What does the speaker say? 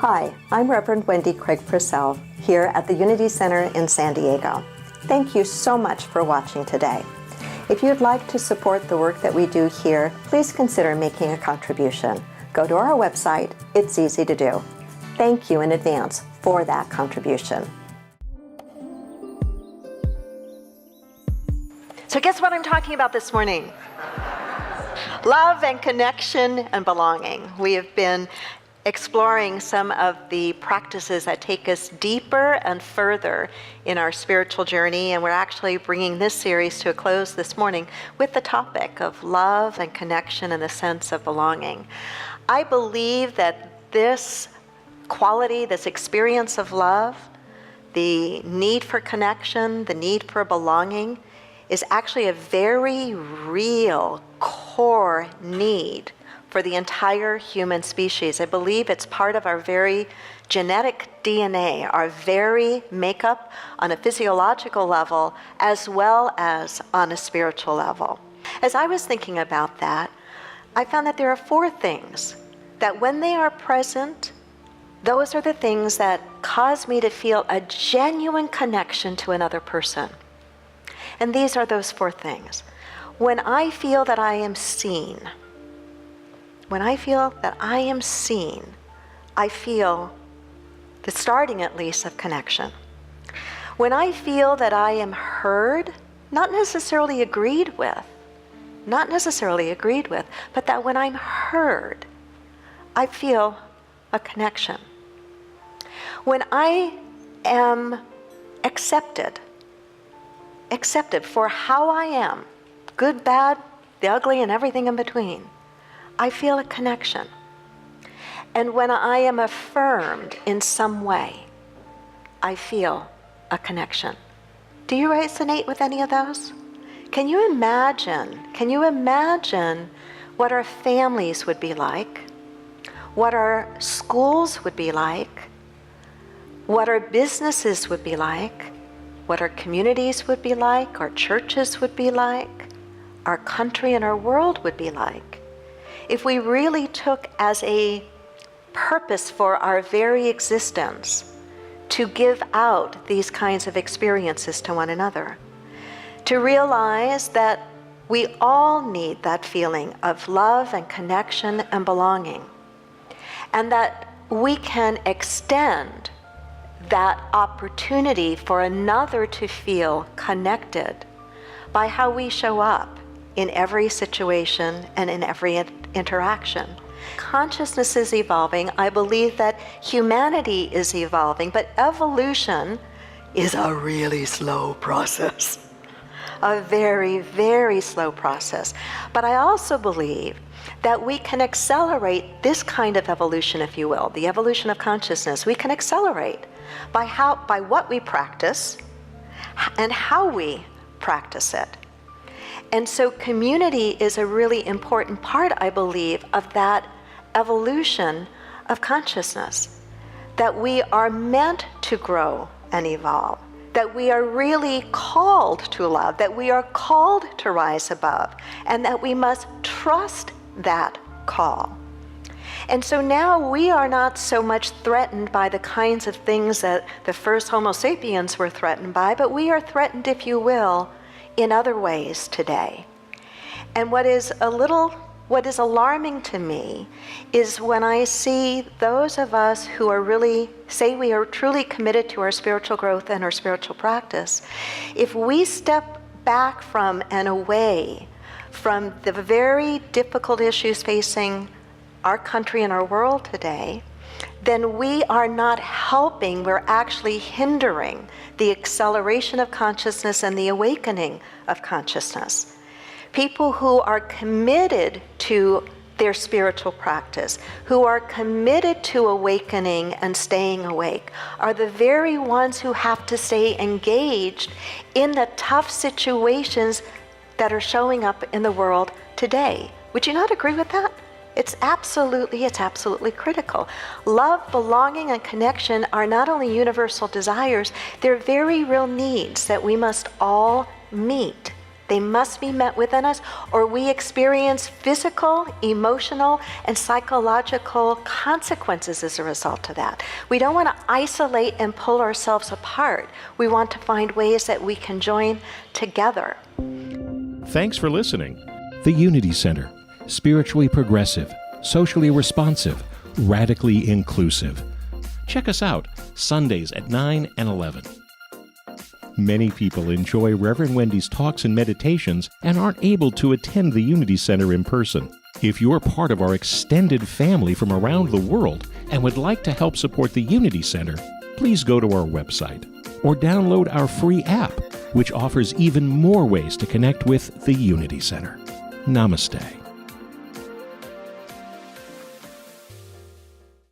Hi, I'm Reverend Wendy Craig-Purcell here at the Unity Center in San Diego. Thank you so much for watching today. If you'd like to support the work that we do here, please consider making a contribution. Go to our website. It's easy to do. Thank you in advance for that contribution. So guess what I'm talking about this morning? Love and connection and belonging. We have been exploring some of the practices that take us deeper and further in our spiritual journey, and we're actually bringing this series to a close this morning with the topic of love and connection and the sense of belonging. I believe that this quality, this experience of love, the need for connection, the need for belonging, is actually a very real core need for the entire human species. I believe it's part of our very genetic DNA, our very makeup on a physiological level, as well as on a spiritual level. As I was thinking about that, I found that there are 4 things that when they are present, those are the things that cause me to feel a genuine connection to another person. And these are those 4 things. When I feel that I am seen, I feel the starting at least of connection. When I feel that I am heard, not necessarily agreed with, but that when I'm heard, I feel a connection. When I am accepted for how I am, good, bad, the ugly, and everything in between, I feel a connection. And when I am affirmed in some way, I feel a connection. Do you resonate with any of those? Can you imagine what our families would be like, what our schools would be like, what our businesses would be like, what our communities would be like, our churches would be like, our country and our world would be like, if we really took as a purpose for our very existence to give out these kinds of experiences to one another, to realize that we all need that feeling of love and connection and belonging, and that we can extend that opportunity for another to feel connected by how we show up in every situation and in every interaction. Consciousness is evolving. I believe that humanity is evolving, but evolution is a really slow process. A very, very slow process. But I also believe that we can accelerate this kind of evolution, if you will, the evolution of consciousness. We can accelerate by what we practice and how we practice it. And so community is a really important part, I believe, of that evolution of consciousness, that we are meant to grow and evolve, that we are really called to love, that we are called to rise above, and that we must trust that call. And so now we are not so much threatened by the kinds of things that the first Homo sapiens were threatened by, but we are threatened, if you will, in other ways today. And what is alarming to me is when I see those of us who are really, say we are truly committed to our spiritual growth and our spiritual practice, if we step back from and away from the very difficult issues facing our country and our world today, then we are not helping, we're actually hindering the acceleration of consciousness and the awakening of consciousness. People who are committed to their spiritual practice, who are committed to awakening and staying awake, are the very ones who have to stay engaged in the tough situations that are showing up in the world today. Would you not agree with that? It's absolutely critical. Love, belonging, and connection are not only universal desires, they're very real needs that we must all meet. They must be met within us, or we experience physical, emotional, and psychological consequences as a result of that. We don't want to isolate and pull ourselves apart. We want to find ways that we can join together. Thanks for listening. The Unity Center. Spiritually progressive, socially responsive, radically inclusive. Check us out Sundays at 9 and 11. Many people enjoy Reverend Wendy's talks and meditations and aren't able to attend the Unity Center in person. If you're part of our extended family from around the world and would like to help support the Unity Center, please go to our website or download our free app, which offers even more ways to connect with the Unity Center. Namaste.